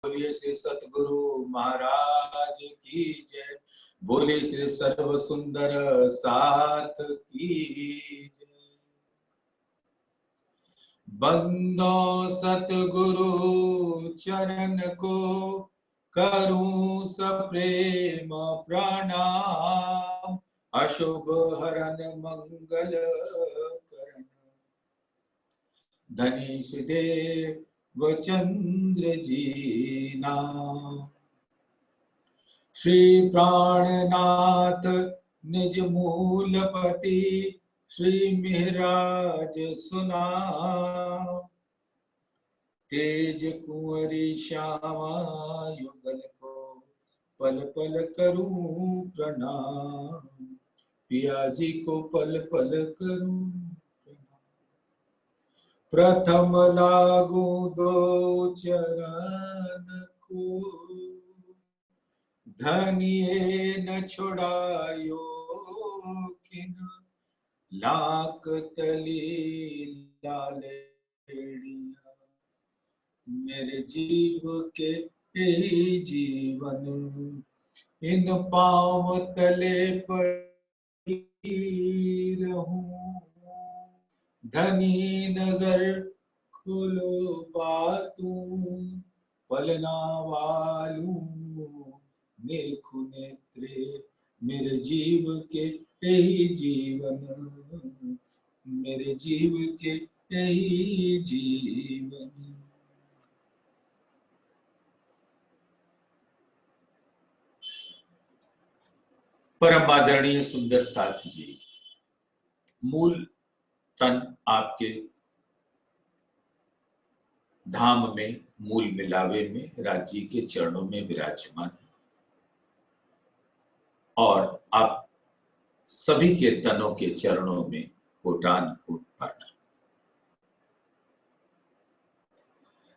बोलिए श्री सतगुरु महाराज की जय। बोलिए श्री सर्व सुंदर साथ की जय। बंदो सतगुरु चरण को करूं सप्रेम प्रणाम। अशुभ हरन मंगल करण धनीश देव चंद्र जी नाम। श्री प्राणनाथ निज मूलपति श्री मिहराज सुना। तेज कुंवरी श्यामा युगल को पल पल करूं प्रणाम। पिया जी को पल पल करूं। प्रथम लागू दो चरण को धनिये न छुड़ायो किन। लाख तली लालेड़िया मेरे जीव के यही जीवन। इन पांव तले पड़ी रहूं। धनी नजर खोलो बातूं। पलना वालू निरखु नेत्रे मेरे जीव के यही जीवन। मेरे जीव के यही जीवन। परम आदरणीय सुंदर साथ जी, मूल तन आपके धाम में, मूल मिलावे में राज्य के चरणों में विराजमान है और आप सभी के तनों के चरणों में कोटान कोट प्रणाम।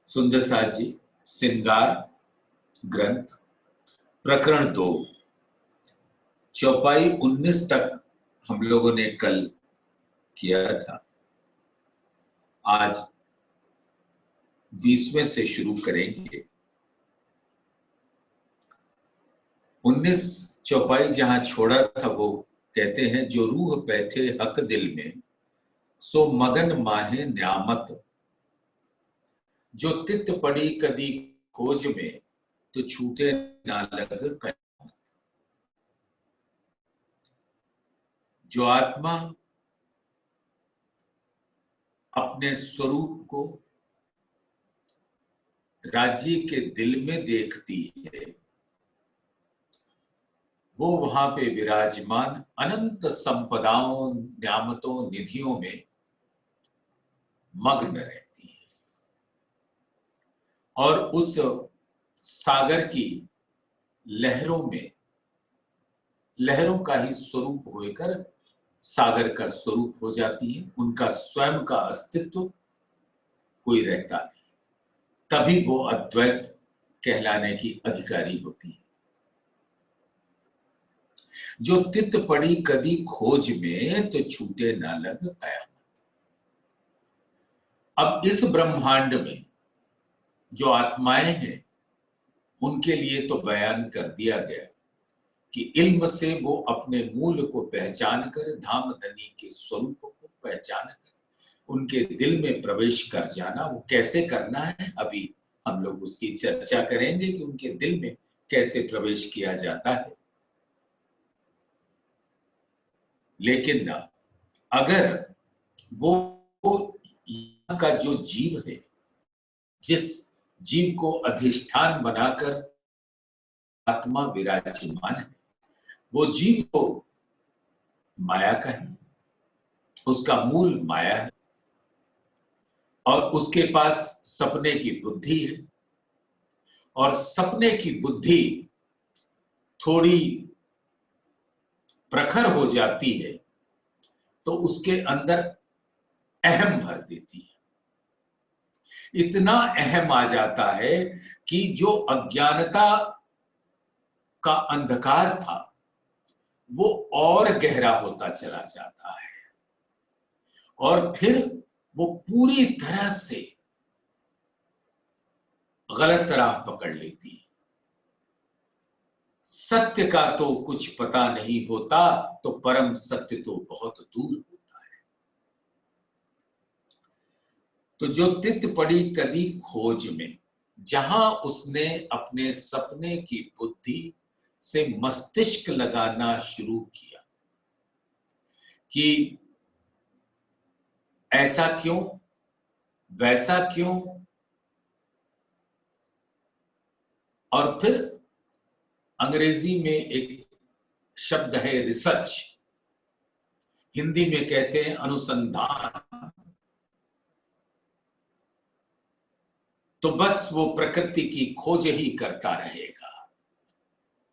सुंदर साथ जी, सिंगार ग्रंथ प्रकरण 2 चौपाई 19 तक हम लोगों ने कल किया था। आज 20वें से शुरू करेंगे। 19 चौपाई जहां छोड़ा था वो कहते हैं, जो रूह बैठे हक दिल में सो मगन माहे न्यामत। जो तित पड़ी कदी खोज में तो छूटे ना लग कयामत। जो आत्मा अपने स्वरूप को राज्य के दिल में देखती है, वो वहां पे विराजमान अनंत संपदाओं, न्यामतों, निधियों में मग्न रहती है और उस सागर की लहरों में, लहरों का ही स्वरूप होकर सागर का स्वरूप हो जाती है। उनका स्वयं का अस्तित्व कोई रहता नहीं, तभी वो अद्वैत कहलाने की अधिकारी होती है। जो तित पड़ी कदी खोज में तो छूटे ना लग कयामत। अब इस ब्रह्मांड में जो आत्माएं हैं उनके लिए तो बयान कर दिया गया कि इल्म से वो अपने मूल को पहचान कर, धाम धनी के स्वरूप को पहचान कर उनके दिल में प्रवेश कर जाना। वो कैसे करना है, अभी हम लोग उसकी चर्चा करेंगे कि उनके दिल में कैसे प्रवेश किया जाता है। लेकिन अगर वो यहाँ का जो जीव है, जिस जीव को अधिष्ठान बनाकर आत्मा विराजमान है, वो जीव तो माया का है, उसका मूल माया है और उसके पास सपने की बुद्धि है और सपने की बुद्धि थोड़ी प्रखर हो जाती है तो उसके अंदर अहम भर देती है। इतना अहम आ जाता है कि जो अज्ञानता का अंधकार था वो और गहरा होता चला जाता है और फिर वो पूरी तरह से गलत राह पकड़ लेती है। सत्य का तो कुछ पता नहीं होता, तो परम सत्य तो बहुत दूर होता है। तो जो तित पड़ी कदी खोज में, जहां उसने अपने सपने की बुद्धि से मस्तिष्क लगाना शुरू किया कि ऐसा क्यों, वैसा क्यों, और फिर अंग्रेजी में एक शब्द है रिसर्च, हिंदी में कहते हैं अनुसंधान। तो बस वो प्रकृति की खोज ही करता रहेगा,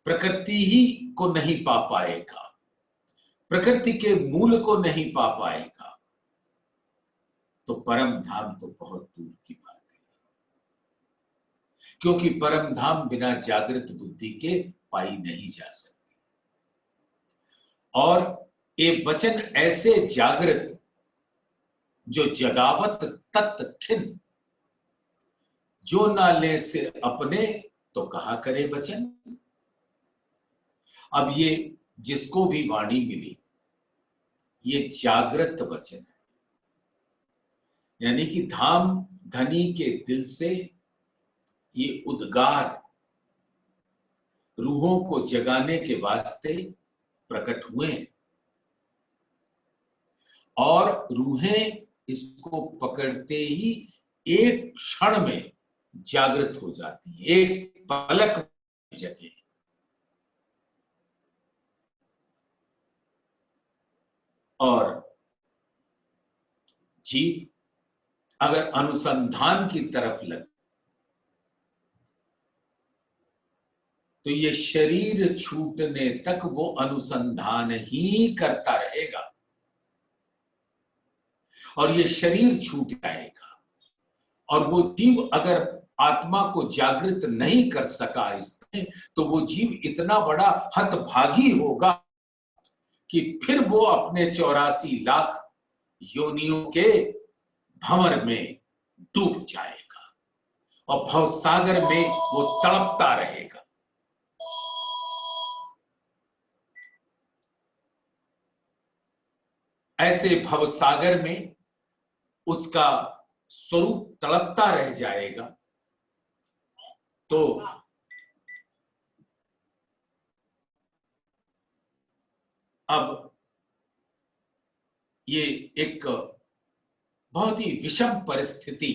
प्रकृति ही को नहीं पा पाएगा, प्रकृति के मूल को नहीं पा पाएगा, तो परम धाम तो बहुत दूर की बात है। क्योंकि परम धाम बिना जागृत बुद्धि के पाई नहीं जा सकती। और ये वचन ऐसे जागृत जो जगावत तत् खिन, जो ना ले सिर अपने तो कहा करे वचन। अब ये जिसको भी वाणी मिली, ये जागृत वचन है, यानी कि धाम धनी के दिल से ये उद्गार रूहों को जगाने के वास्ते प्रकट हुए, और रूहें इसको पकड़ते ही एक क्षण में जागृत हो जाती है, एक पलक जगे। और जीव अगर अनुसंधान की तरफ लगे तो ये शरीर छूटने तक वो अनुसंधान ही करता रहेगा, और ये शरीर छूट जाएगा। और वो जीव अगर आत्मा को जागृत नहीं कर सका इसमें, तो वो जीव इतना बड़ा हतभागी होगा कि फिर वो अपने 84 लाख योनियों के भंवर में डूब जाएगा और भवसागर में वो तड़पता रहेगा। ऐसे भवसागर में उसका स्वरूप तड़पता रह जाएगा। तो अब ये एक बहुत ही विषम परिस्थिति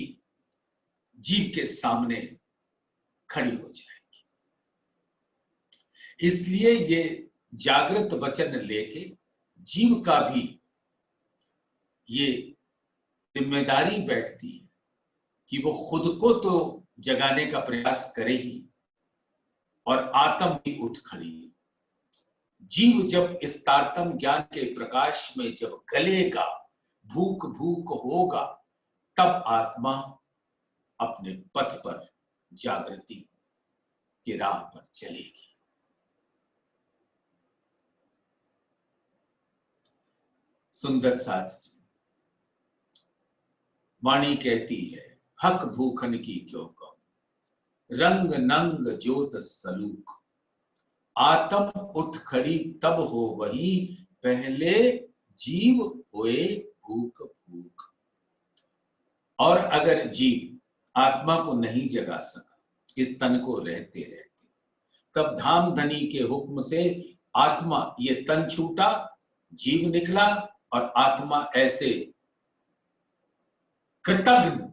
जीव के सामने खड़ी हो जाएगी। इसलिए ये जागृत वचन लेके जीव का भी ये जिम्मेदारी बैठती है कि वो खुद को तो जगाने का प्रयास करे ही, और आत्म भी उठ खड़ी है। जीव जब इस तारतम ज्ञान के प्रकाश में जब गलेगा, भूख भूख होगा, तब आत्मा अपने पथ पर जागृति की राह पर चलेगी। सुंदर साथ जी, वाणी कहती है, हक भूखन की क्यों कहो, रंग नंग जोत सलूक, आत्म उठ खड़ी तब हो वही, पहले जीव होए भूख भूख। और अगर जीव आत्मा को नहीं जगा सका इस तन को रहते रहते, तब धाम धनी के हुक्म से आत्मा, ये तन छूटा, जीव निकला, और आत्मा ऐसे कृतज्ञ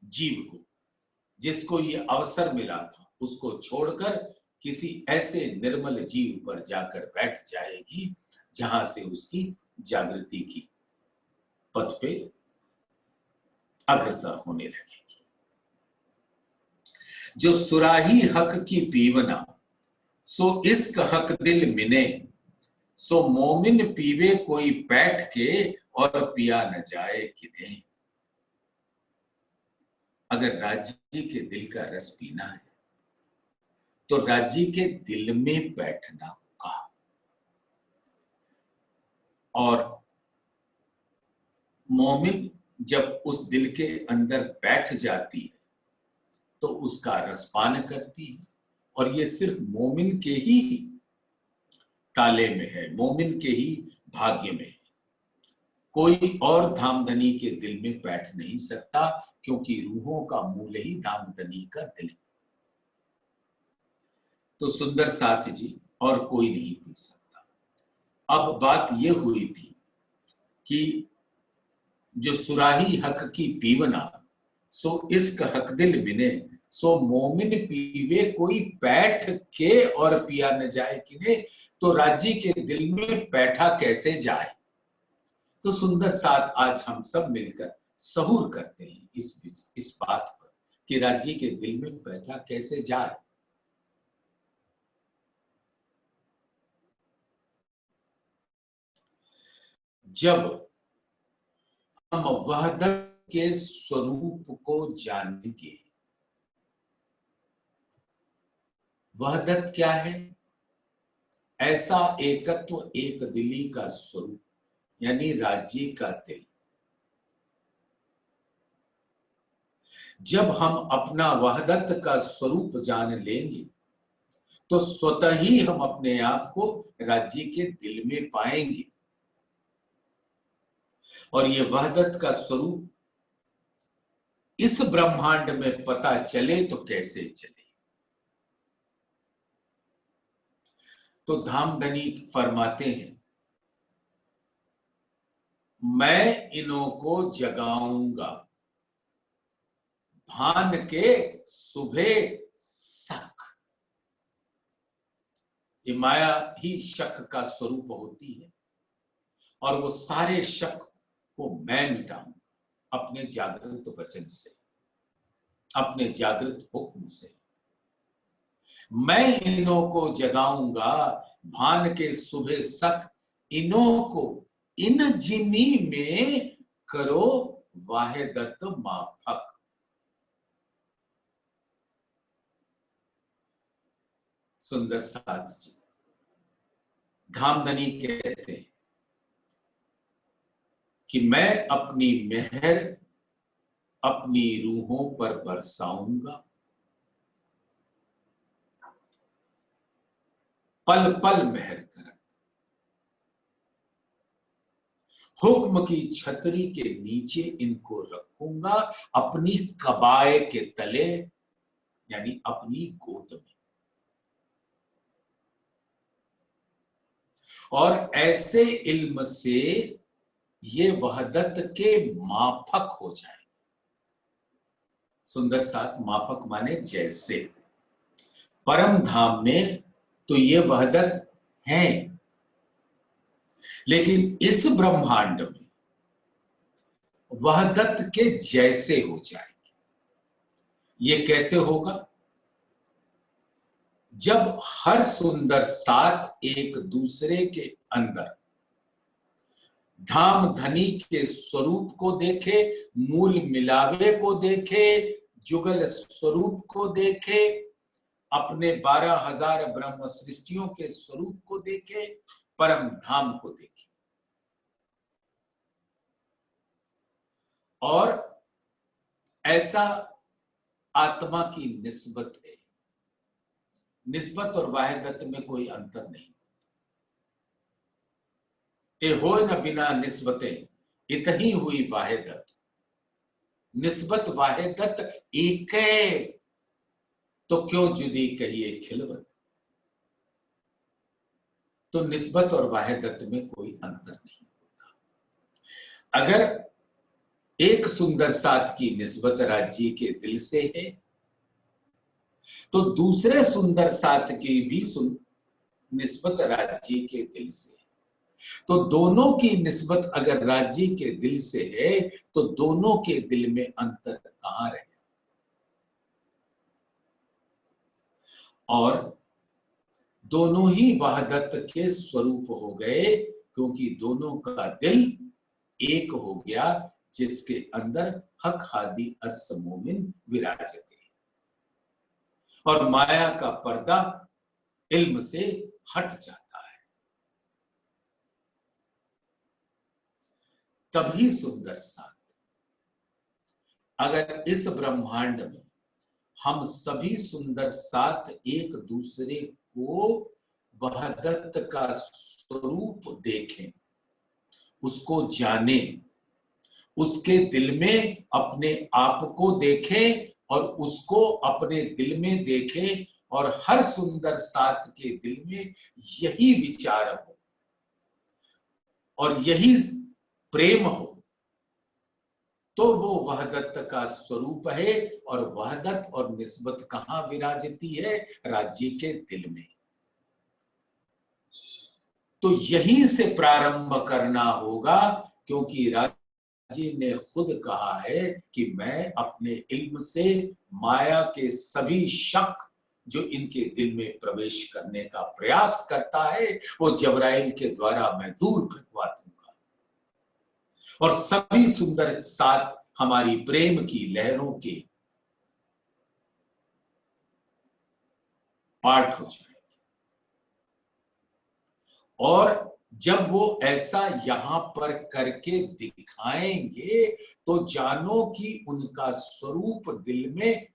जीव को, जिसको ये अवसर मिला था, उसको छोड़कर किसी ऐसे निर्मल जीव पर जाकर बैठ जाएगी जहां से उसकी जागृति की पथ पे अग्रसर होने लगेगी। जो सुराही हक की पीवना, सो इश्क हक दिल मिने, सो मोमिन पीवे कोई बैठ के, और पिया न जाए किने। अगर राजी के दिल का रस पीना है तो राजी के दिल में बैठना होगा, और मोमिन जब उस दिल के अंदर बैठ जाती है तो उसका रसपान करती है। और ये सिर्फ मोमिन के ही ताले में है, मोमिन के ही भाग्य में है। कोई और धामधनी के दिल में बैठ नहीं सकता, क्योंकि रूहों का मूल ही धामधनी का दिल है। तो सुंदर साथ जी और कोई नहीं पी सकता। अब बात ये हुई थी कि जो सुराही हक की पीवना, सो इश्क हक दिल बिने, सो मोमिन पीवे कोई बैठ के और पिया न जाए किने। तो राजी के दिल में बैठा कैसे जाए। तो सुंदर साथ आज हम सब मिलकर सहूर करते हैं इस बात पर कि राजी के दिल में बैठा कैसे जाए। जब हम वहदत के स्वरूप को जानेंगे। वहदत क्या है? ऐसा एकत्व, एक दिली का स्वरूप, यानी राज्य का दिल। जब हम अपना वहदत का स्वरूप जान लेंगे तो स्वतः ही हम अपने आप को राज्य के दिल में पाएंगे। और ये वहदत का स्वरूप इस ब्रह्मांड में पता चले तो कैसे चले। तो धामधनी फरमाते हैं, मैं इन्हों को जगाऊंगा भान के सुबह शक। ये माया ही शक का स्वरूप होती है और वो सारे शक को मैं मिटाऊंगा अपने जागृत वचन से, अपने जागृत हुक्म से। मैं इन्हों को जगाऊंगा भान के सुबह शक, इन्हों को इन जिनी में करो वाहिदत माफक। सुंदर साथ जी धामधनी कहते हैं कि मैं अपनी मेहर अपनी रूहों पर बरसाऊंगा, पल पल मेहर कर हुक्म की छतरी के नीचे इनको रखूंगा, अपनी कबाए के तले, यानी अपनी गोद में। और ऐसे इल्म से ये वहदत के माफक हो जाए। सुंदर साथ माफक माने जैसे परम धाम में तो ये वहदत है, लेकिन इस ब्रह्मांड में वहदत के जैसे हो जाएगी। ये कैसे होगा? जब हर सुंदर साथ एक दूसरे के अंदर धाम धनी के स्वरूप को देखे, मूल मिलावे को देखे, जुगल स्वरूप को देखे, अपने 12,000 ब्रह्म सृष्टियों के स्वरूप को देखे, परम धाम को देखे। और ऐसा आत्मा की निस्बत है। निस्बत और वाहिदत में कोई अंतर नहीं। ए हो न बिना निस्बतें इतनी हुई वाहिदत। निस्बत वाहिदत एक है, तो क्यों जुदी कहिए खिलवत। तो निस्बत और वाहिदत में कोई अंतर नहीं होता। अगर एक सुंदर साथ की निस्बत राज्य के दिल से है, तो दूसरे सुंदर साथ की भी निस्बत राज्य के दिल से है। तो दोनों की निस्बत अगर राज्य के दिल से है, तो दोनों के दिल में अंतर कहां रहे। और दोनों ही वहदत के स्वरूप हो गए, क्योंकि दोनों का दिल एक हो गया, जिसके अंदर हक हादी अर्स मोमिन विराजते। और माया का पर्दा इल्म से हट जाता है। तभी सुंदर साथ, अगर इस ब्रह्मांड में हम सभी सुंदर साथ एक दूसरे को वहदत का स्वरूप देखें, उसको जाने, उसके दिल में अपने आप को देखें और उसको अपने दिल में देखें, और हर सुंदर साथ के दिल में यही विचार हो और यही प्रेम हो, तो वो वहदत का स्वरूप है। और वहदत और निस्बत कहां विराजती है? राज्य के दिल में। तो यहीं से प्रारंभ करना होगा, क्योंकि राज्य ने खुद कहा है कि मैं अपने इल्म से माया के सभी शक जो इनके दिल में प्रवेश करने का प्रयास करता है, वो जबराइल के द्वारा मैं दूर फेंकवा दूंगा, और सभी सुंदर साथ हमारी प्रेम की लहरों के पार्ट हो जाएगी। और जब वो ऐसा यहां पर करके दिखाएंगे, तो जानो कि उनका स्वरूप दिल में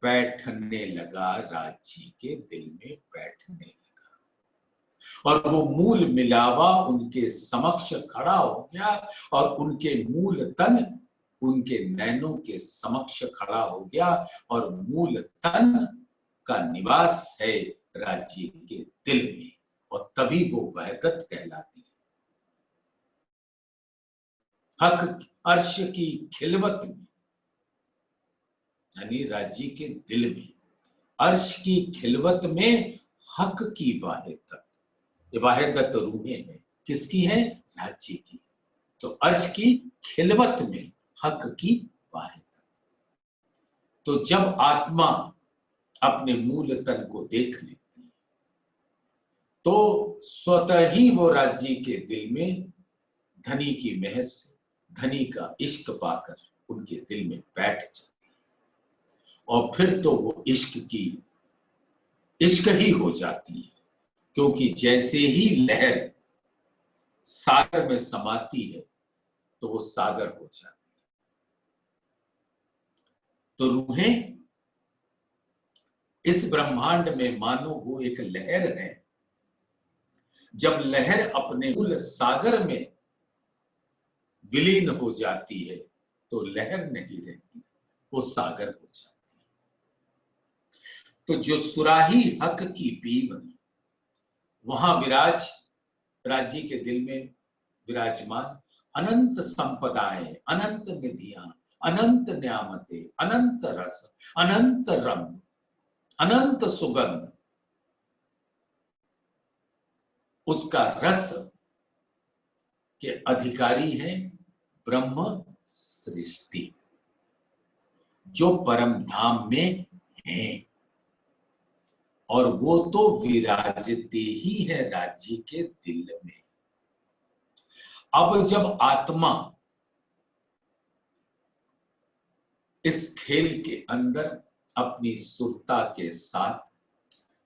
बैठने लगा, राज्य के दिल में बैठने लगा, और वो मूल मिलावा उनके समक्ष खड़ा हो गया, और उनके मूल तन उनके नैनों के समक्ष खड़ा हो गया, और मूल तन का निवास है राज्य के दिल में, और तभी वो वहदत कहलाती है। हक अर्श की खिलवत में, यानी राज्य के दिल में, अर्श की खिलवत में हक की वाहिदत, ये वाहिदत रूहें हैं, किसकी है? राज्य की। तो अर्श की खिलवत में हक की वाहिदत। तो जब आत्मा अपने मूल तन को देख लेती है, तो स्वतः ही वो राज्य के दिल में धनी की मेहर से, धनी का इश्क पाकर उनके दिल में बैठ जाती है, और फिर तो वो इश्क ही हो जाती है, क्योंकि जैसे ही लहर सागर में समाती है तो वो सागर हो जाती है। तो रूहें इस ब्रह्मांड में मानो वो एक लहर है। जब लहर अपने मूल सागर में विलीन हो जाती है तो लहर नहीं रहती, वो सागर हो जाती है। तो जो सुराही हक की पीवनी, वहां राज्य के दिल में विराजमान अनंत संपदाएं, अनंत निधियां, अनंत न्यामतें, अनंत रस, अनंत रंग, अनंत सुगंध, उसका रस के अधिकारी है ब्रह्म सृष्टि, जो परम धाम में है, और वो तो विराजते ही है राज्य के दिल में। अब जब आत्मा इस खेल के अंदर अपनी सुरता के साथ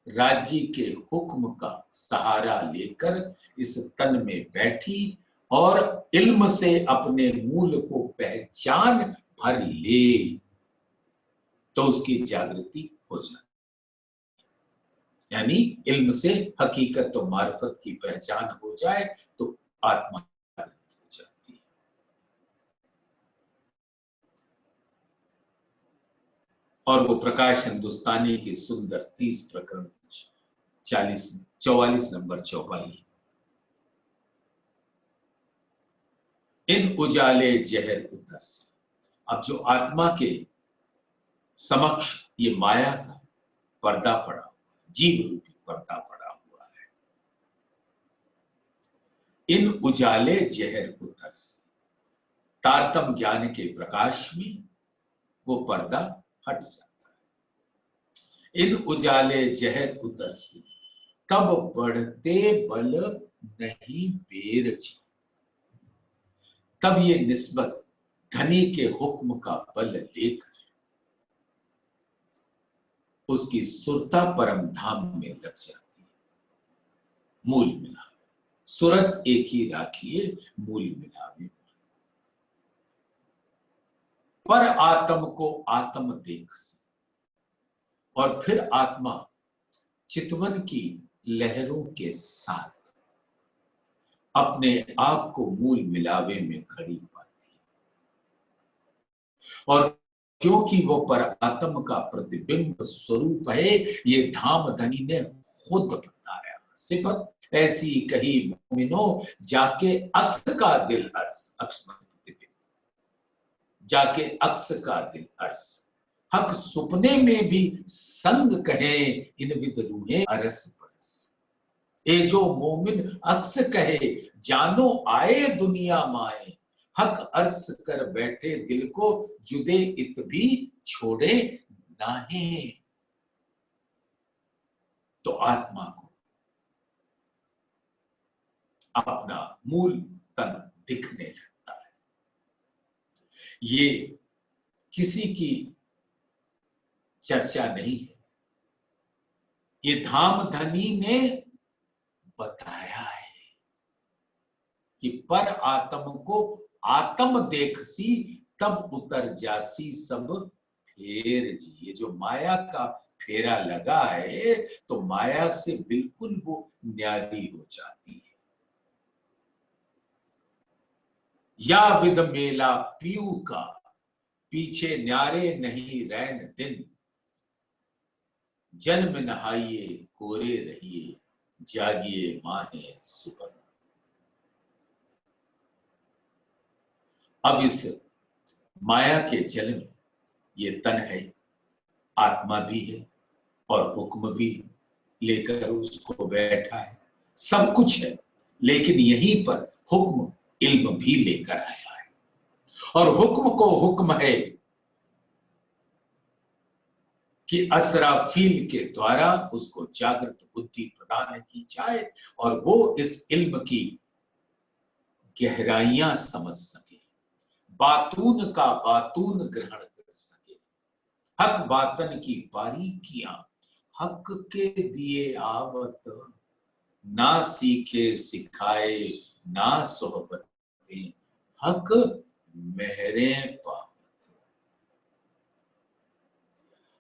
राज्य के हुक्म का सहारा लेकर इस तन में बैठी, और इल्म से अपने मूल को पहचान भर ले, तो उसकी जागृति हो जाती, यानी इल्म से हकीकत और मार्फत की पहचान हो जाए तो आत्मा जागृत हो जाती है। और वो प्रकाश हिंदुस्तानी की सुंदर 30 प्रकरण 44 नंबर चौपाई, इन उजाले जहर उतर से। अब जो आत्मा के समक्ष ये माया का पर्दा पड़ा हुआ, जीव रूपी पर्दा पड़ा हुआ है, इन उजाले जहर उतर से, तारतम ज्ञान के प्रकाश में वो पर्दा हट जाता है। इन उजाले जहर उतर से, तब बढ़ते बल नहीं बेर जी, तब ये निस्बत धनी के हुक्म का बल लेकर उसकी सुरता परम धाम में लग जाती है। मूल मिलावे सुरत एक ही राखिए, मूल मिलावे पर आत्म को आत्म देख से, और फिर आत्मा चितवन की लहरों के साथ अपने आप को मूल मिलावे में खड़ी पाती है। और क्योंकि वो पर आत्म का प्रतिबिंब स्वरूप है, ये धामधनी ने खुद बताया। सिफत ऐसी कही मोमिनो, जाके अक्स का दिल अर्स, अक्स प्रतिबिंब, जाके अक्स का दिल अर्स, हक सुपने में भी संग कहे इन विद रूहे अरस परस। ए जो मोमिन अक्स कहे जानो आए दुनिया माए, हक अर्स कर बैठे दिल को जुदे इत भी छोड़े नाहे। तो आत्मा को अपना मूल तन दिखने लगता है। ये किसी की चर्चा नहीं है, ये धामधनी ने बताया है कि पर आत्म को आत्म देखसी तब उतर जासी सब फेर जी। ये जो माया का फेरा लगा है तो माया से बिल्कुल वो न्यारी हो जाती है। या विद मेला पीऊ का पीछे न्यारे नहीं रैन दिन, जन्म नहाइए कोरे रहिए जागिए माहे सुपर। अब इस माया के जल में ये तन है, आत्मा भी है और हुक्म भी लेकर उसको बैठा है, सब कुछ है। लेकिन यहीं पर हुक्म इल्म भी लेकर आया है और हुक्म को हुक्म है कि असराफील के द्वारा उसको जागृत बुद्धि प्रदान की जाए और वो इस इल्म की गहराइयां समझ सके, बातून का बातून ग्रहण कर सके, हक बातन की बारीकियां हक के दिए आवत, ना सीखे सिखाए ना सोहबतें हक मेहरें पावत।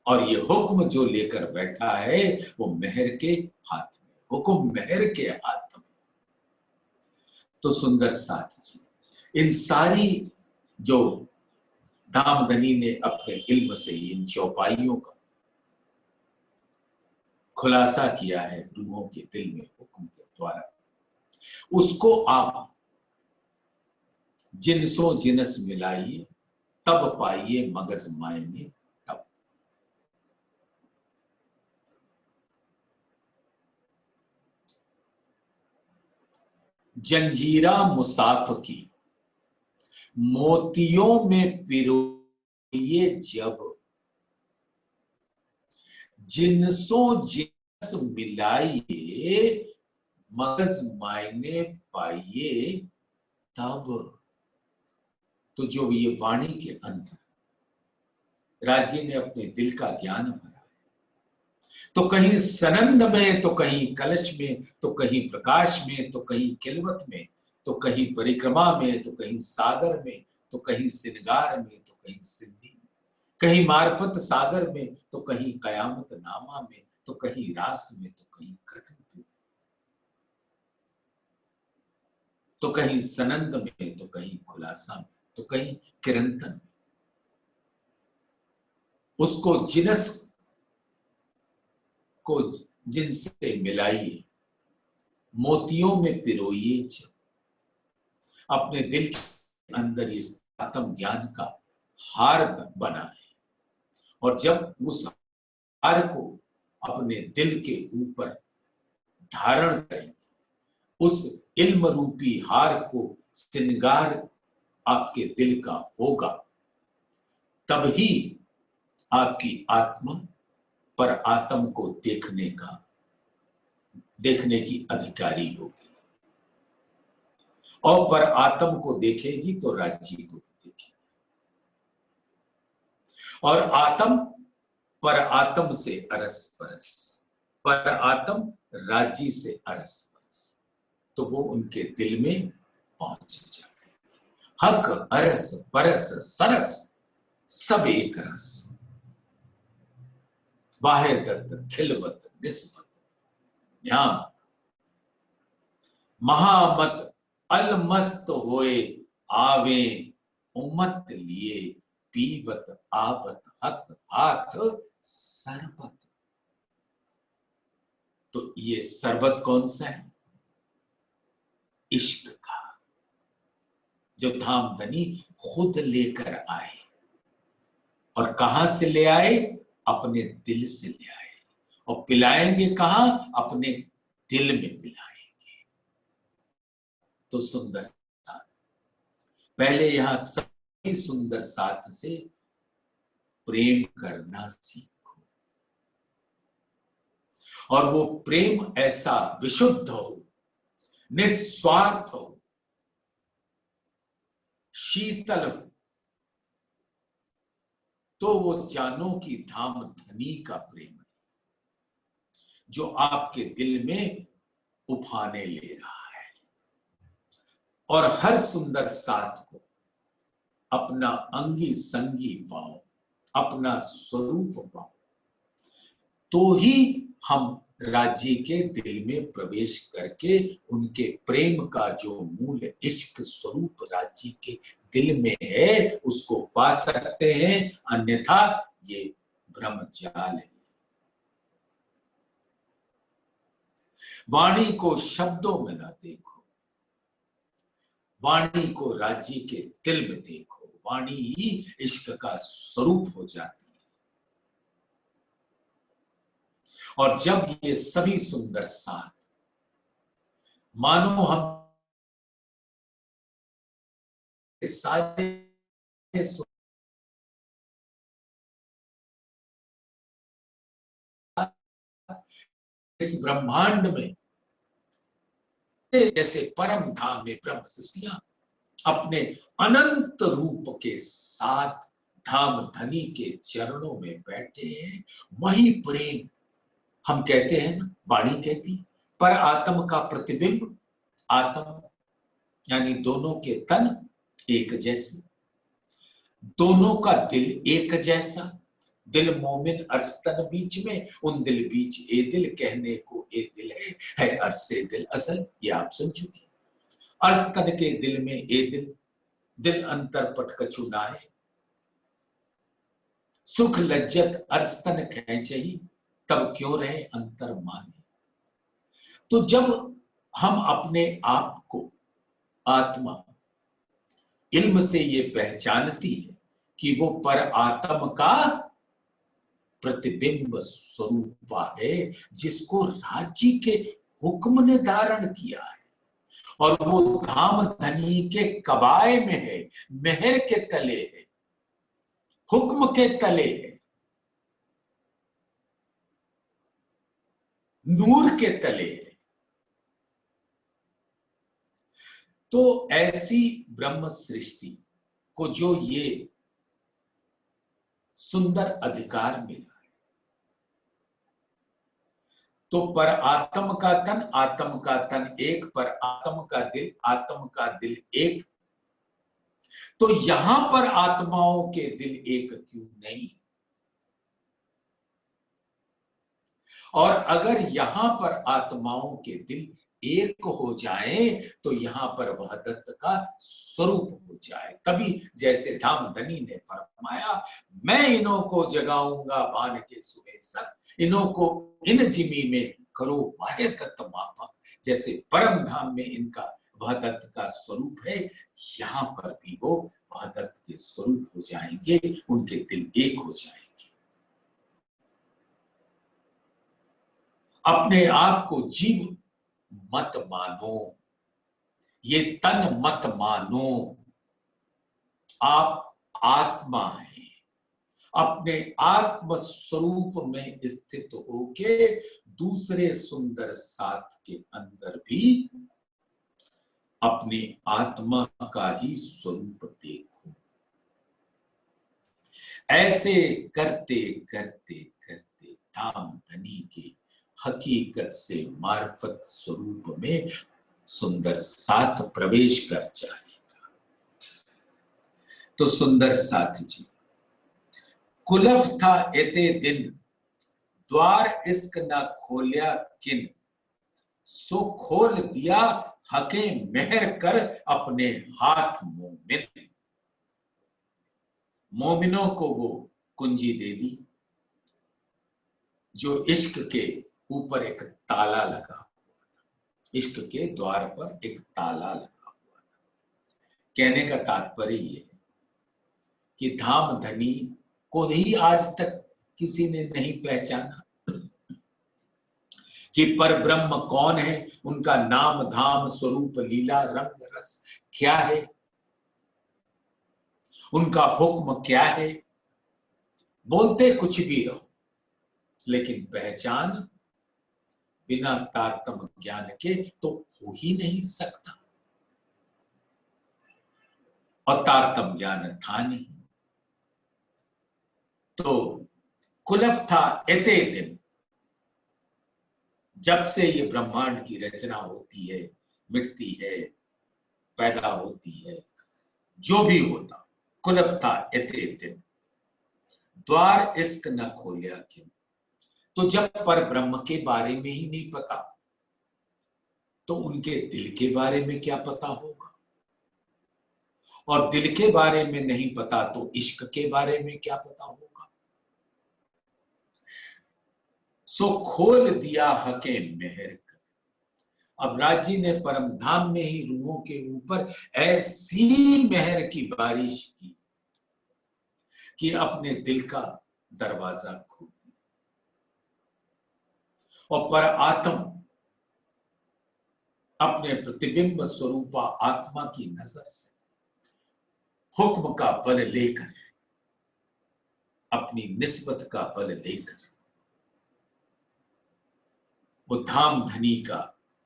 और ये हुक्म जो लेकर बैठा है वो मेहर के हाथ में, हुक्म मेहर के हाथ में। तो सुंदर साथ जी, इन सारी जो धामधनी ने अपने इल्म से इन चौपाइयों का खुलासा किया है रूहों के दिल में हुक्म के द्वारा, उसको आप जिनसो जिनस मिलाइए तब पाइए मगज मायने तब। जंजीरा मुसाफ की मोतियों में पिरोइए जब, जिनसो जिनस मिलाइए मगज मायने पाइए तब। तो जो ये वाणी के अंदर राज्य ने अपने दिल का ज्ञान भरा, तो कहीं सनंद में, तो कहीं कलश में, तो कहीं प्रकाश में, तो कहीं किलवत में, तो कहीं परिक्रमा में, तो कहीं सागर में, तो कहीं सिनगार में, तो कहीं सिद्धि में, कहीं मार्फत सागर में, तो कहीं कयामत नामा में, तो कहीं रास में, तो कहीं खत्म में, तो कहीं सनंद में, तो कहीं खुलासा में, तो कहीं किरंतन में। उसको जिनस को जिनसे मिलाइए, मोतियों में पिरोइए जब। अपने दिल के अंदर इस आत्म ज्ञान का हार बना है और जब उस हार को अपने दिल के ऊपर धारण करेंगे, उस इल्म रूपी हार को श्रृंगार आपके दिल का होगा, तभी आपकी आत्मा पर आत्म को देखने की अधिकारी होगी और पर आत्म को देखेगी तो राज्य को देखेगी और आत्म पर आत्म से अरस परस, पर आत्म राज्य से अरस परस, तो वो उनके दिल में पहुंच जाते। हक अरस परस सरस सब एक रस। बाह्यदत्त खिलवत निस्बत ध्यान महामत अलमस्त होए आवे उम्मत लिए पीवत आवत हक हाथ सरबत। तो ये सरबत कौन सा है? इश्क का, जो धामधनी खुद लेकर आए। और कहां से ले आए? अपने दिल से ले आए। और पिलाएंगे कहां? अपने दिल में पिलाएंगे। तो सुंदर साथ, पहले यहां सभी सुंदर साथ से प्रेम करना सीखो। और वो प्रेम ऐसा विशुद्ध हो, निस्वार्थ हो, शीतल हो, तो वो जानो की धाम धनी का प्रेम है, जो आपके दिल में उफाने ले रहा है। और हर सुंदर साथ को अपना अंगी संगी पाओ, अपना स्वरूप पाओ, तो ही हम राज्य के दिल में प्रवेश करके उनके प्रेम का जो मूल इश्क स्वरूप राज्य के दिल में है उसको पा सकते हैं। अन्यथा ये ब्रह्मजाल है। वाणी को शब्दों में ना देखो, वाणी को राज्य के दिल में देखो। वाणी ही इश्क का स्वरूप हो जाती है। और जब ये सभी सुंदर साथ मानो हम सारे इस ब्रह्मांड में जैसे परम धाम में ब्रह्म सृष्टियां अपने अनंत रूप के साथ धाम धनी के चरणों में बैठे हैं, वही प्रेम हम कहते हैं ना, वाणी कहती पर आत्म का प्रतिबिंब। आत्म यानी दोनों के तन एक जैसे, दोनों का दिल एक जैसा। दिल मोमिन अर्श तन बीच में, उन दिल बीच ए दिल, कहने को ए दिल है अर्श से दिल असल। ये आप सुन चुके। अर्श तन के दिल में ए दिल, दिल अंतर पट कछु नाहे, सुख लज्जत अर्श तन खेचही, तब क्यों रहे अंतर माने। तो जब हम अपने आप को आत्मा इल्म से ये पहचानती है कि वो पर आत्म का प्रतिबिंब स्वरूप है, जिसको राज्य के हुक्म ने धारण किया है, और वो धाम धनी के कबाए में है, महर के तले है, हुक्म के तले है, नूर के तले है। तो ऐसी ब्रह्म सृष्टि को जो ये सुंदर अधिकार मिला है, तो पर आत्म का तन एक, पर आत्म का दिल एक। तो यहां पर आत्माओं के दिल एक क्यों नहीं? और अगर यहां पर आत्माओं के दिल एक हो जाए तो यहां पर वहदत का स्वरूप हो जाए। तभी जैसे धाम धनी ने फरमाया, मैं इन्हों को जगाऊंगा बान के सुबह सक, इन्हों को इन जिमी में करो वहदत मापक। जैसे परम धाम में इनका वहदत का स्वरूप है, यहां पर भी वो वहदत के स्वरूप हो जाएंगे, उनके दिल एक हो जाएंगे। अपने आप को जीव मत मानो, ये तन मत मानो, आप आत्मा हैं। अपने आत्म स्वरूप में स्थित होके दूसरे सुंदर साथ के अंदर भी अपनी आत्मा का ही स्वरूप देखो। ऐसे करते करते करते धाम धनी के हकीकत से मार्फत स्वरूप में सुंदर साथ प्रवेश कर जाएगा। तो सुंदर साथ जी, कुलफ था एते दिन द्वार इश्क न खोलिया किन, सो खोल दिया हके मेहर कर अपने हाथ मोमिन। मोमिनों को वो कुंजी दे दी जो इश्क के ऊपर एक ताला लगा हुआ था, इश्क के द्वार पर एक ताला लगा हुआ था। कहने का तात्पर्य ये है कि धाम धनी को ही आज तक किसी ने नहीं पहचाना कि परब्रह्म कौन है, उनका नाम धाम स्वरूप लीला रंग रस क्या है, उनका हुक्म क्या है। बोलते कुछ भी रहो, लेकिन पहचान बिना तारतम्य ज्ञान के तो हो ही नहीं सकता, और तारतम्य ज्ञान था नहीं। तो कुलफ था एते दिन, जब से ये ब्रह्मांड की रचना होती है, मिटती है, पैदा होती है, जो भी होता, कुलफ था एते दिन, द्वार इश्क न खोलिया किन। तो जब पर ब्रह्म के बारे में ही नहीं पता, तो उनके दिल के बारे में क्या पता होगा, और दिल के बारे में नहीं पता तो इश्क के बारे में क्या पता होगा। सो खोल दिया हके मेहर कर। अब राजी ने परम धाम में ही रूहों के ऊपर ऐसी मेहर की बारिश की कि अपने दिल का दरवाजा खोल दिया, और पर आत्म अपने प्रतिबिंब स्वरूपा आत्मा की नजर से हुक्म का बल लेकर, अपनी निस्बत का बल लेकर, वो धाम धनी का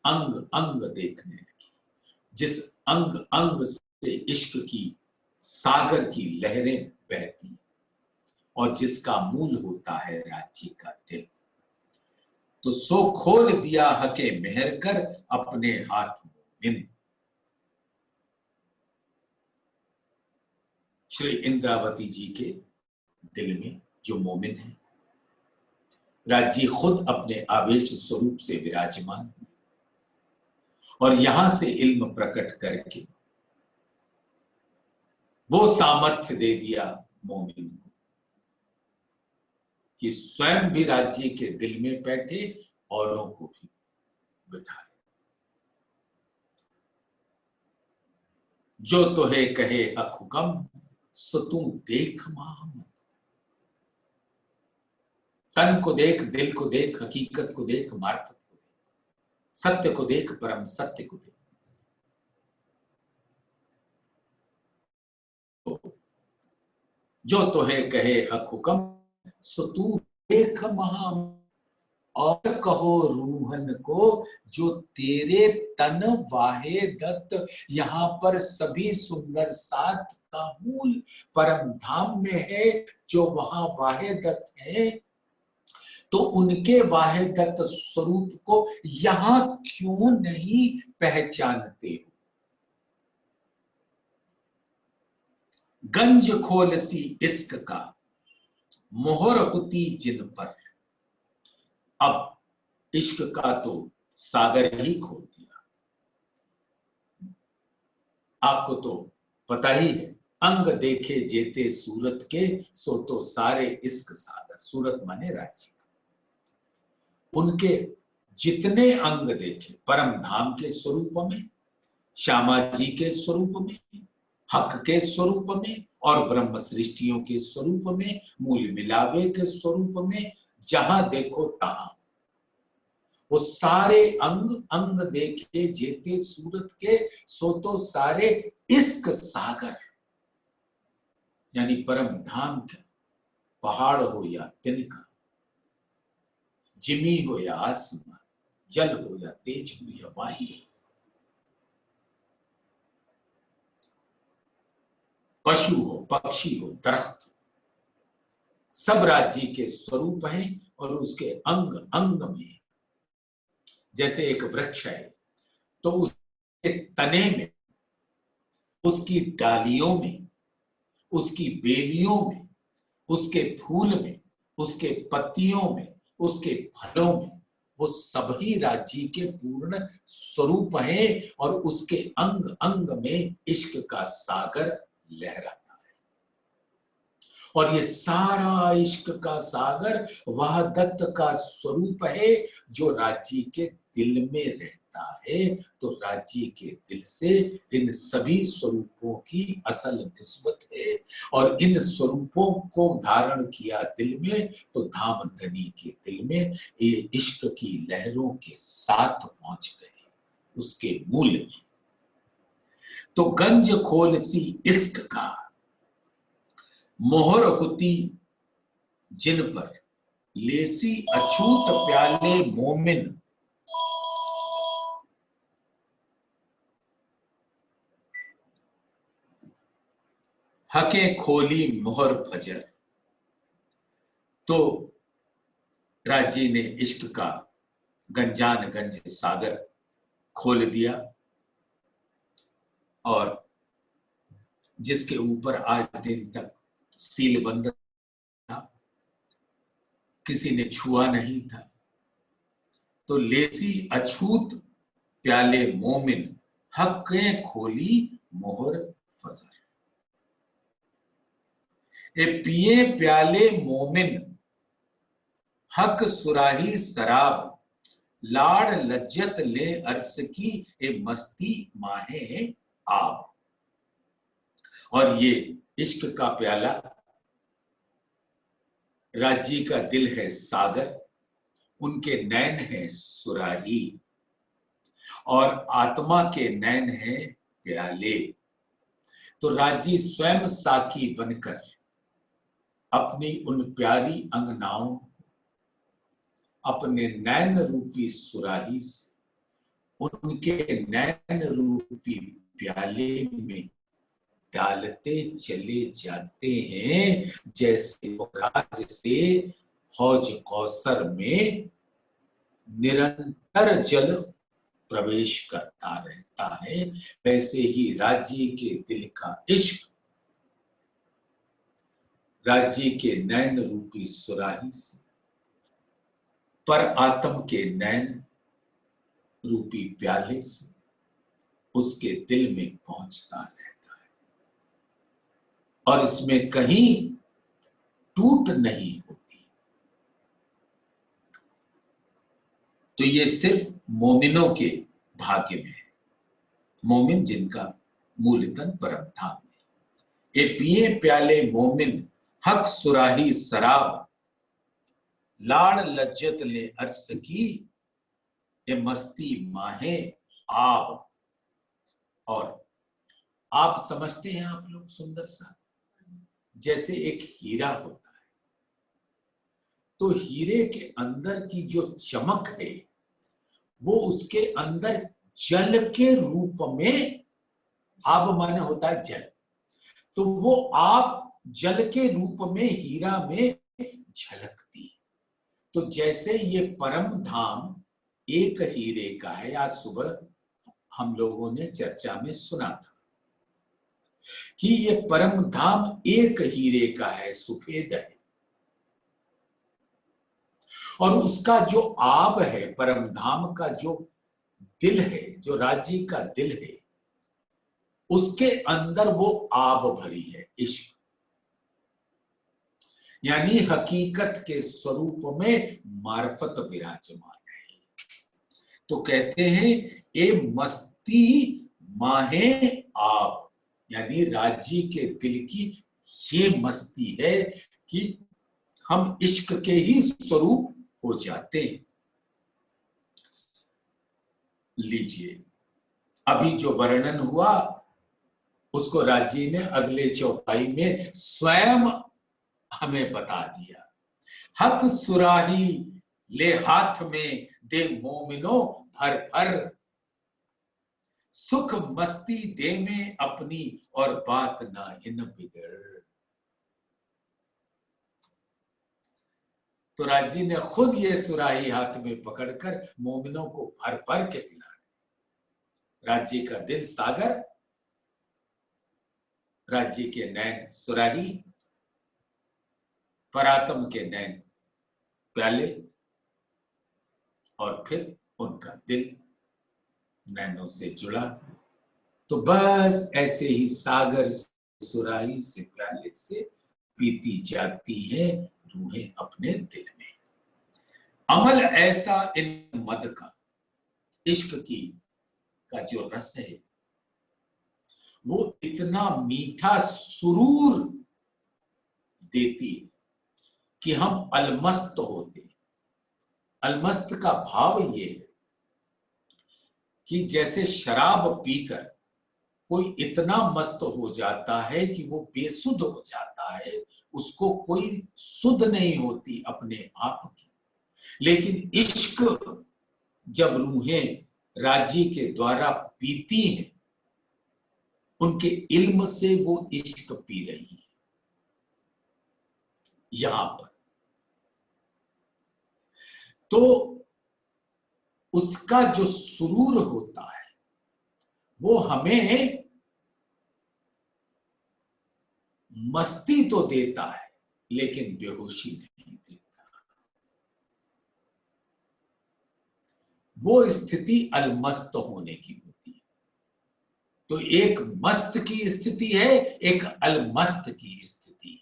अंग अंग देखने लगी, जिस अंग अंग से इश्क की सागर की लहरें बहती, और जिसका मूल होता है राज्य का दिल। तो सो खोल दिया हके मेहर कर अपने हाथ मोमिन। श्री इंद्रावती जी के दिल में जो मोमिन है, राज्य खुद अपने आवेश स्वरूप से विराजमान, और यहां से इल्म प्रकट करके वो सामर्थ्य दे दिया मोमिन को कि स्वयं भी राज्य के दिल में बैठे, औरों को भी बिठाए। जो तोहे कहे हक हुक्म, सो तू देख माम। तन को देख, दिल को देख, हकीकत को देख, मार्फत को देख, सत्य को देख, परम सत्य को देख। जो तोहे कहे हक हुक्म, सो तू देख महाम। और कहो रूहन को, जो तेरे तन वाहे दत्त, यहां पर सभी सुंदर साथ का मूल परम धाम में है, जो वहां वाहे दत्त है, तो उनके वाहे दत्त स्वरूप को यहां क्यों नहीं पहचानते हो। गंज खोलसी इश्क का मोहर होती जिन पर। अब इश्क का तो सागर ही खोल दिया। आपको तो पता ही है, अंग देखे जेते सूरत के, सो तो सारे इश्क सागर। सूरत माने राज्य। उनके जितने अंग देखे परम धाम के स्वरूप में, श्यामा जी के स्वरूप में, हक के स्वरूप में, और ब्रह्म सृष्टियों के स्वरूप में, मूल मिलावे के स्वरूप में, जहां देखो तहां वो सारे अंग अंग देखे जेते सूरत के, सो तो सारे इश्क सागर। यानी परम धाम का पहाड़ हो या तिनका, जिमी हो या आसमान, जल हो या तेज हो या वायु, पशु हो, पक्षी हो, दरख्त, सब राज्य के स्वरूप हैं, और उसके अंग अंग में, जैसे एक वृक्ष है तो उसके तने में, उसकी डालियों में, उसकी बेलियों में, उसके फूल में, उसके पत्तियों में, उसके फलों में वो सभी राज्य के पूर्ण स्वरूप हैं और उसके अंग अंग में इश्क का सागर लहराता है। और ये सारा इश्क का सागर वह दत्त का स्वरूप है जो राज्य के दिल में रहता है। तो राज्य के दिल से इन सभी स्वरूपों की असल निस्बत है और इन स्वरूपों को धारण किया दिल में तो धामधनी के दिल में ये इश्क की लहरों के साथ पहुंच गए उसके मूल में। तो गंज खोल सी इश्क का मोहर होती जिन पर लेसी अछूत प्याले मोमिन हके खोली मोहर फजर। तो राजी ने इश्क का गंजान गंज सागर खोल दिया और जिसके ऊपर आज दिन तक सील बंद था, किसी ने छुआ नहीं था। तो लेसी अछूत प्याले मोमिन हके खोली मोहर फजर। ए पिए प्याले मोमिन हक सुराही शराब लाड़ लज्जत ले अर्स की ए मस्ती माहे आब। और ये इश्क का प्याला, राजी का दिल है सागर, उनके नैन है सुराही और आत्मा के नैन है प्याले। तो राजी स्वयं साकी बनकर अपनी उन प्यारी अंगनाओं अपने नैन रूपी सुराही से उनके नैन रूपी प्याले में डालते चले जाते हैं, जैसे राज से हौज कौसर में निरंतर जल प्रवेश करता रहता है। वैसे ही राज्य के दिल का इश्क राज्य के नैन रूपी सुराही से पर आत्म के नैन रूपी प्याले से उसके दिल में पहुंचता रहता है और इसमें कहीं टूट नहीं होती। तो ये सिर्फ मोमिनों के भाग्य में है, मोमिन जिनका मूलतन परम धाम है। ये पिए प्याले मोमिन हक सुराही शराब लाड़ लज्जत ले अर्स की ये मस्ती माहे आब। और आप समझते हैं आप लोग सुंदर सा, जैसे एक हीरा होता है तो हीरे के अंदर की जो चमक है वो उसके अंदर जल के रूप में, आब माने होता है जल, तो वो आब जल के रूप में हीरा में झलकती है। तो जैसे ये परम धाम एक हीरे का है, आज सुबह हम लोगों ने चर्चा में सुना था कि ये परम धाम एक हीरे का है, सफेद है, और उसका जो आब है, परम धाम का जो दिल है, जो राज्य का दिल है, उसके अंदर वो आब भरी है, इश्क, यानी हकीकत के स्वरूप में मार्फत विराजमान है। तो कहते हैं ए मस्ती माहे आब, यानी राज्य के दिल की ये मस्ती है कि हम इश्क के ही स्वरूप हो जाते हैं। लीजिए, अभी जो वर्णन हुआ उसको राजी ने अगले चौपाई में स्वयं हमें बता दिया। हक सुराही ले हाथ में दे मोमिनो भर भर, सुख मस्ती दे में अपनी और बात ना इन बिगड़। तो राजी ने खुद ये सुराही हाथ में पकड़कर मोमिनों को भर भर के पिलाया। राज्य का दिल सागर, राज्य के नैन सुराही, परात्म के नैन प्याले और फिर उनका दिल नैनों से जुड़ा। तो बस ऐसे ही सागर सुराही से प्याले से पीती जाती है रूहें अपने दिल में। अमल ऐसा इन मद का, इश्क की का जो रस है वो इतना मीठा सुरूर देती है कि हम अलमस्त होते। अलमस्त का भाव ये है कि जैसे शराब पीकर कोई इतना मस्त हो जाता है कि वो बेसुध हो जाता है, उसको कोई सुध नहीं होती अपने आप की। लेकिन इश्क जब रूहें राजी के द्वारा पीती हैं, उनके इल्म से वो इश्क पी रही है। यहां पर तो उसका जो सुरूर होता है वो हमें मस्ती तो देता है लेकिन बेहोशी नहीं देता। वो स्थिति अलमस्त होने की होती है। तो एक मस्त की स्थिति है, एक अलमस्त की स्थिति है।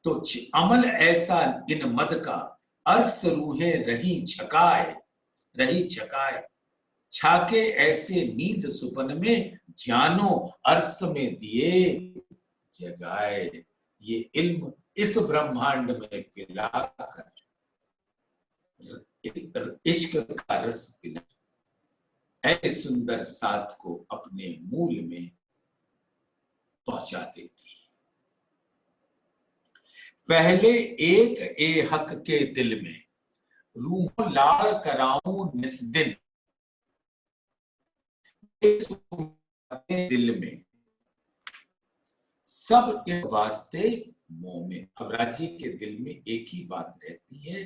तो अमल ऐसा इन मद का, अर्स रूहें रही छकाए छाके ऐसे नींद सुपन में, जानो अर्स में दिए जगाए। ये इल्म इस ब्रह्मांड में पिलाकर इश्क का रस पिला ऐसे सुंदर साथ को अपने मूल में पहुंचा देती है। पहले एक ए हक के दिल में रूह लाड़ कराऊं निस्दिन, दिल में सब एक वास्ते मोमिन। अब राजी के दिल में एक ही बात रहती है,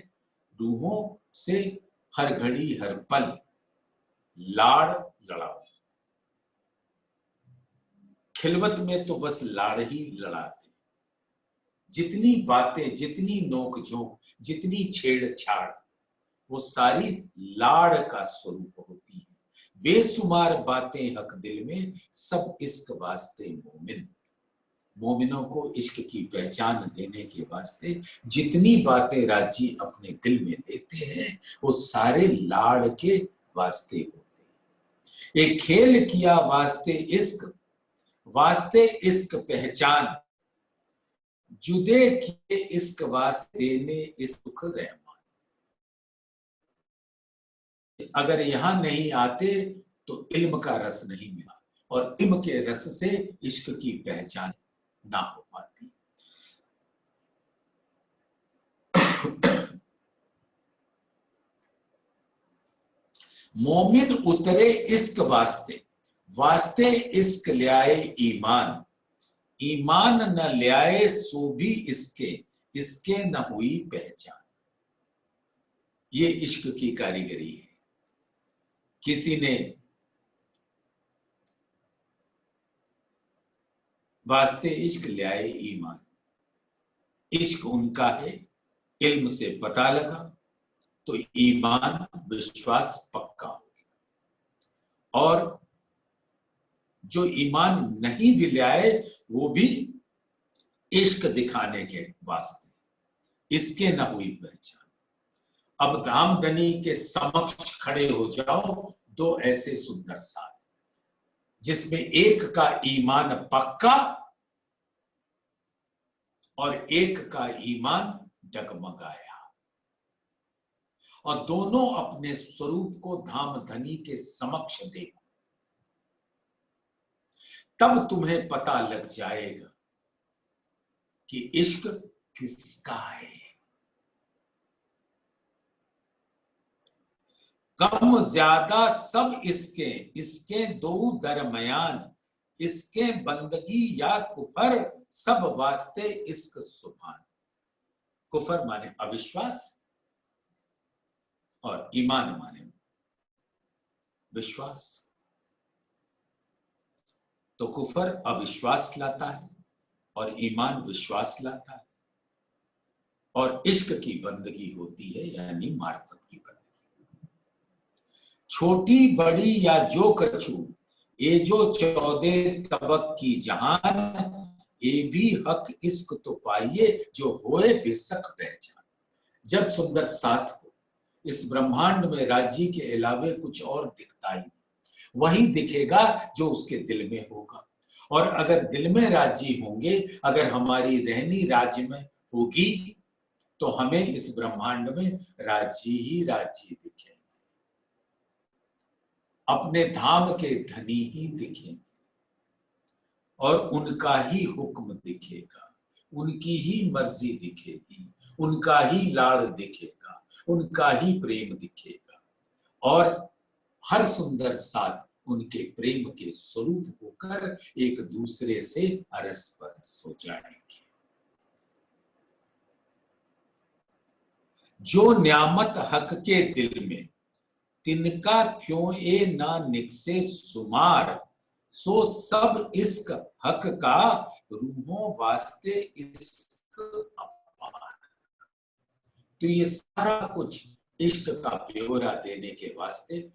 रूहों से हर घड़ी हर पल लाड़ लड़ाओ। खिलवत में तो बस लाड़ ही लड़ाते। जितनी बातें, जितनी नोकझोंक, जितनी छेड़छाड़, वो सारी लाड़ का स्वरूप होती है। बेशुमार बातें हक दिल में, सब इश्क वास्ते मोमिन। मोमिनों को इश्क की पहचान देने के वास्ते जितनी बातें राजी अपने दिल में लेते हैं वो सारे लाड़ के वास्ते होते हैं। एक खेल किया वास्ते इश्क पहचान, जुदे किए इश्क वास्ते देने इश्क रहमान। अगर यहां नहीं आते तो इल्म का रस नहीं मिला, और इल्म के रस से इश्क की पहचान ना हो पाती। मोमिन उतरे इश्क वास्ते इश्क ल्याए ईमान, ईमान न ल्याए सो भी इसके न हुई पहचान। ये इश्क की कारीगरी है। किसी ने वास्ते इश्क ल्याए ईमान, इश्क उनका है, इल्म से पता लगा तो ईमान विश्वास पक्का हो गया। और जो ईमान नहीं भी लाए वो भी इश्क दिखाने के वास्ते, इसके न हुई पहचान। अब धामधनी के समक्ष खड़े हो जाओ दो ऐसे सुंदर साथ, जिसमें एक का ईमान पक्का और एक का ईमान डगमगाया, और दोनों अपने स्वरूप को धामधनी के समक्ष देखो, तब तुम्हें पता लग जाएगा कि इश्क किसका है। कम ज्यादा सब इसके दो दरमयान, इसके बंदगी या कुफर सब वास्ते इश्क सुभान। कुफर माने अविश्वास और ईमान माने विश्वास। तो कुफर अविश्वास लाता है और ईमान विश्वास लाता है, और इश्क की बंदगी होती है यानी मार्फत की बंदगी। छोटी बड़ी या जो कछु, ये जो 14 तबक की जहान, ये भी हक इश्क तो पाइए जो होए बेशक पहचान। जब सुंदर साथ को इस ब्रह्मांड में राज्य के अलावे कुछ और दिखता ही नहीं, वही दिखेगा जो उसके दिल में होगा। और अगर दिल में राज्य होंगे, अगर हमारी रहनी राज्य में होगी, तो हमें इस ब्रह्मांड में राज्य ही राज्य दिखेंगे, अपने धाम के धनी ही दिखेंगे और उनका ही हुक्म दिखेगा, उनकी ही मर्जी दिखेगी, उनका ही लाड़ दिखेगा, उनका ही प्रेम दिखेगा और हर सुंदर साथ उनके प्रेम के स्वरूप होकर एक दूसरे से अरस परस हो जाएंगे। जो न्यामत हक के दिल में, तिनका क्यों ए ना निकसे सुमार, सो सब इश्क हक का, रूहों वास्ते इश्क अपार। तो ये सारा कुछ इश्क का ब्यौरा देने के वास्ते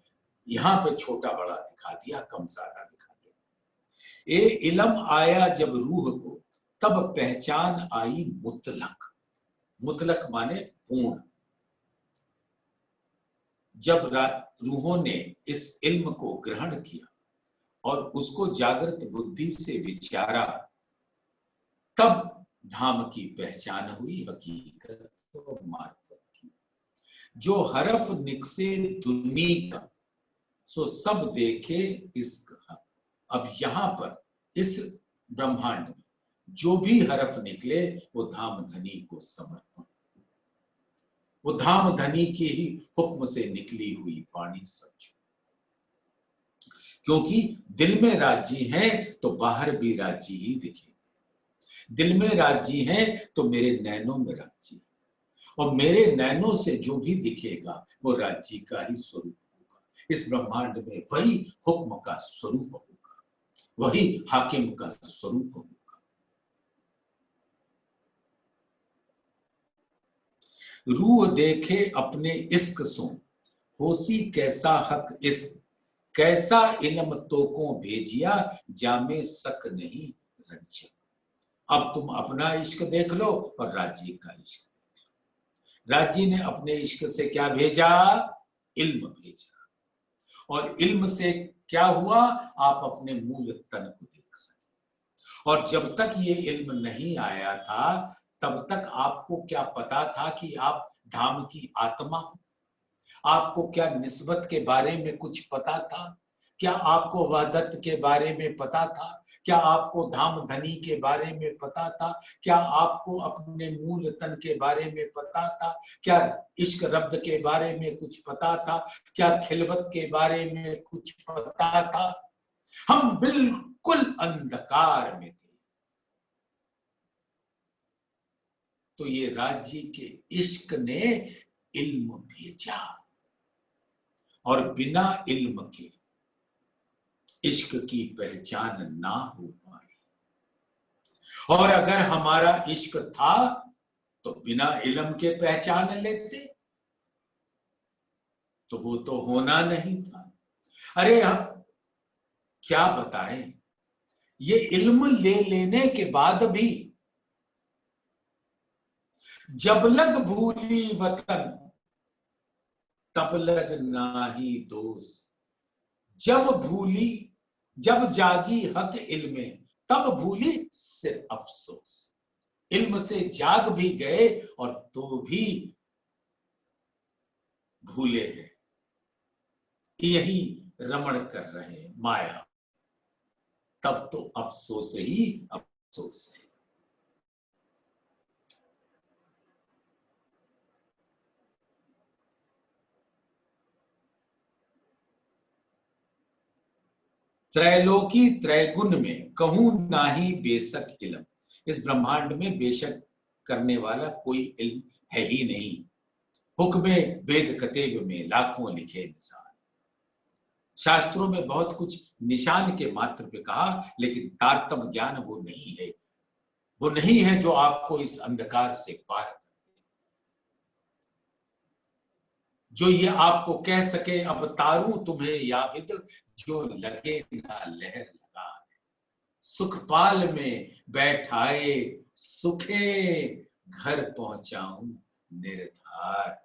यहां पे छोटा बड़ा दिखा दिया, कम ज्यादा दिखा दिया। ए इल्म आया जब रूह को, तब पहचान आई मुतलक। मुतलक माने पूर्ण। जब रूहों ने इस इल्म को ग्रहण किया और उसको जागृत बुद्धि से विचारा, तब धाम की पहचान हुई, हकीकत और मार्फत की। जो हरफ निकसे दुनी का, सो सब देखे इश्क हक। अब यहां पर इस ब्रह्मांड में जो भी हरफ निकले वो धाम धनी को समर्पण, वो धाम धनी के ही हुक्म से निकली हुई वाणी सच। क्योंकि दिल में राज्य है तो बाहर भी राज्य ही दिखेगा। दिल में राज्य है तो मेरे नैनों में राज्य है, और मेरे नैनों से जो भी दिखेगा वो राज्य का ही स्वरूप होगा। इस ब्रह्मांड में वही हुक्म का स्वरूप होगा, वही हाकिम का स्वरूप होगा। रूह देखे अपने इश्क सो, होसी कैसा हक इश्क, कैसा इल्म तो को भेजिया, जामे शक नहीं रंज। अब तुम अपना इश्क देख लो और राज्य का इश्क देख लो। राज्य ने अपने इश्क से क्या भेजा? इल्म भेजा। और इल्म से क्या हुआ? आप अपने मूल तन को देख सके। और जब तक ये इल्म नहीं आया था, तब तक आपको क्या पता था कि आप धाम की आत्मा? आपको क्या निस्बत के बारे में कुछ पता था? क्या आपको वहदत के बारे में पता था? क्या आपको धाम धनी के बारे में पता था? क्या आपको अपने मूल तन के बारे में पता था? क्या इश्क रब्द के बारे में कुछ पता था? क्या खिलवत के बारे में कुछ पता था? हम बिल्कुल अंधकार में थे। तो ये राज्य के इश्क ने इल्म भेजा, और बिना इल्म के इश्क की पहचान ना हो पाई। और अगर हमारा इश्क था तो बिना इल्म के पहचान लेते, तो वो तो होना नहीं था। अरे हम क्या बताएं, ये इल्म ले लेने के बाद भी जब लग भूली वतन, तब लग नाही दोस्त। जब जागी हक इल्मे, तब भूली सिर्फ अफसोस। इल्म से जाग भी गए और तो भी भूले हैं, यही रमण कर रहे माया, तब तो अफसोस ही अफसोस है। त्रैलोकी त्रैगुण में कहूं नाही बेशक इल्म। इस ब्रह्मांड में बेशक करने वाला कोई इल्म है ही नहीं। हुक्मे वेद कतेब में लाखों लिखे निशान। शास्त्रों में बहुत कुछ निशान के मात्र पे कहा, लेकिन तारतम ज्ञान वो नहीं है। वो नहीं है जो आपको इस अंधकार से पार। जो ये आपको कह सके अब तारू तुम्हें याविद, जो लगे ना लहर लगा, सुखपाल में बैठाए सुखे, घर पहुंचाऊं निर्धार।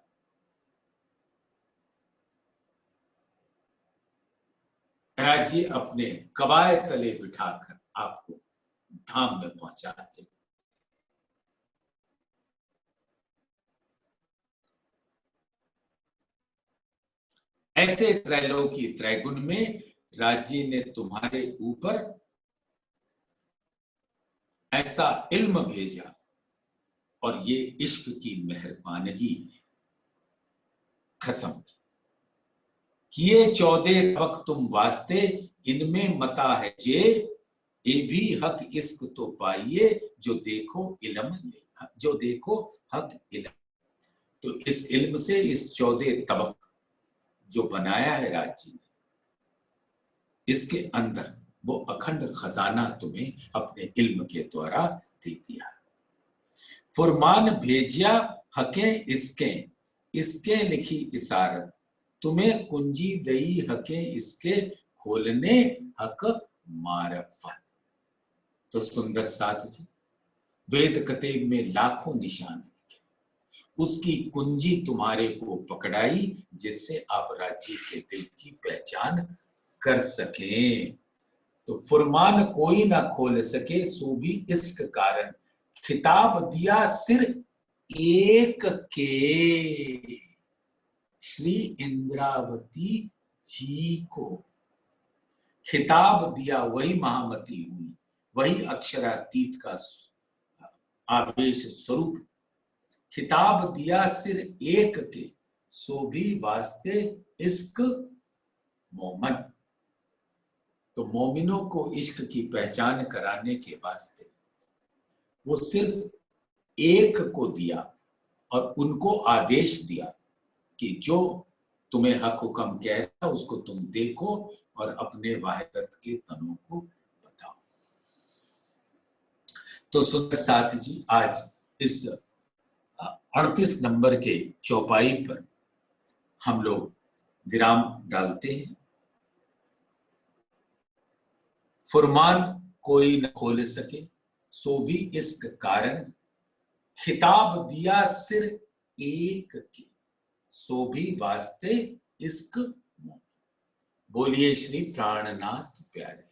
राज्य अपने कबाए तले बिठाकर आपको धाम में पहुंचाते। ऐसे त्रैलोकी त्रैगुण में राज्य ने तुम्हारे ऊपर ऐसा इल्म भेजा, और ये इश्क की मेहरबानगी है। कसम किए 14 तबक तुम वास्ते, इनमें मता है जे, ये भी हक इश्क तो पाइए, जो देखो इल्म, जो देखो हक इल्म। तो इस इल्म से इस 14 तबक जो बनाया है राज्य ने, इसके अंदर वो अखंड खजाना तुम्हें अपने इल्म के द्वारा दे दिया। फुरमान भेजिया हके इसके, इसके लिखी इशारत, तुम्हें कुंजी दई हके इसके, खोलने हक मारफत। तो सुंदर साथ जी, वेद कतेब में लाखों निशान लिखे, उसकी कुंजी तुम्हारे को पकड़ाई, जिससे आप राज्य के दिल की पहचान कर सकें। तो फुरमान कोई ना खोल सके, सो भी इसके कारण, खिताब दिया सिर एक के, श्री इंद्रावती जी को। खिताब दिया वही महामती हुई, वही अक्षरातीत का आवेश स्वरूप। खिताब दिया सिर एक के, सो भी वास्ते इश्क मोमन। तो मोमिनों को इश्क की पहचान कराने के वास्ते वो सिर्फ एक को दिया, और उनको आदेश दिया कि जो तुम्हें हक हुक्म कह रहा है उसको तुम देखो और अपने वाहिदत के तनों को बताओ। तो सुंदर साथ जी, आज इस 38 नंबर के चौपाई पर हम लोग विराम डालते हैं। फुरमान कोई न खोल सके, सो भी इसके कारण, खिताब दिया सिर एक के, सो भी वास्ते इश्क। बोलिए श्री प्राणनाथ प्यारे।